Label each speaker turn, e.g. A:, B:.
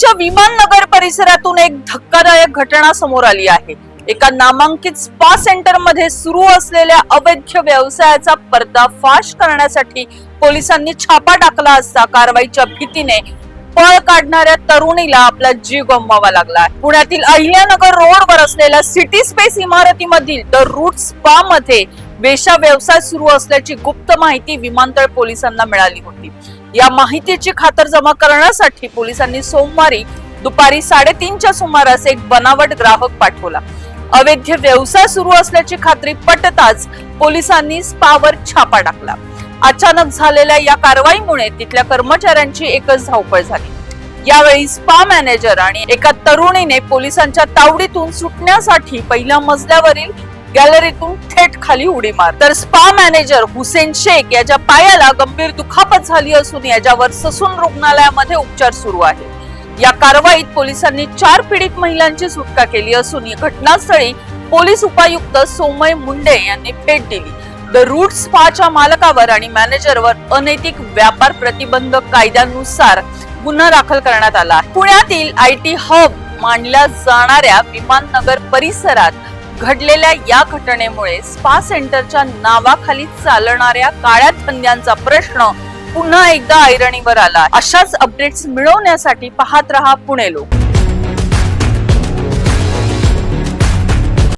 A: पुण्याच्या विमाननगर परिसरातून एक धक्कादायक घटना समोर आली आहे। एका नामांकित स्पा सेंटर मध्ये सुरू असलेल्या अवैध व्यवसायाचा पर्दाफाश करण्यासाठी पोलिसांनी छापा टाकला असता कारवाईच्या भीतीने पळ काढणाऱ्या तरुणीला आपला जीव गमवावा लागला आहे। पुण्यातील अहिल्यानगर रोडवर असलेल्या सिटी स्पेस इमारतीमधील द रूट स्पा मध्ये वेश्या व्यवसाय सुरू असल्याची गुप्त माहिती विमानतळ पोलिसांना मिळाली होती। या माहितीची खातरजमा करण्यासाठी पोलिसांनी सोमवारी दुपारी 3:30च्या सुमारास एक बनावट ग्राहक पाठवला। अवैध व्यवसाय सुरू असल्याची खात्री पटताच पोलिसांनी स्पावर छापा टाकला। अचानक झालेल्या या कारवाईमुळे तिथल्या कर्मचाऱ्यांची एकच धावपळ झाली। यावेळी स्पा मॅनेजर आणि एका तरुणीने पोलिसांच्या तावडीतून सुटण्यासाठी पहिल्या मजल्यावरील गॅलरीतून थेट खाली उडी मार, तर स्पा मॅनेजर हुसेन शेख याच्या पायाला गंभीर दुखापत झाली असून याच्यावर ससून रुग्णालयामध्ये उपचार सुरू आहे। या कारवाईत पोलिसांनी 4 पीडित महिलांची सुटका केली असून या घटनास्थळी पोलीस उपायुक्त सोमय मुंडे यांनी भेट दिली। द रूट स्पाच्या मालकावर आणि मॅनेजरवर अनैतिक व्यापार प्रतिबंधक कायद्यानुसार गुन्हा दाखल करण्यात आला आहे। पुण्यातील IT हब मानल्या जाणाऱ्या विमाननगर परिसरात घडलेल्या या घटनेमुळे स्पा सेंटरच्या नावाखाली चालणाऱ्या काळ्या धंद्यांचा प्रश्न पुन्हा एकदा ऐरणीवर आला। अशाच अपडेट्स मिळवण्यासाठी पाहत रहा पुणे लोक।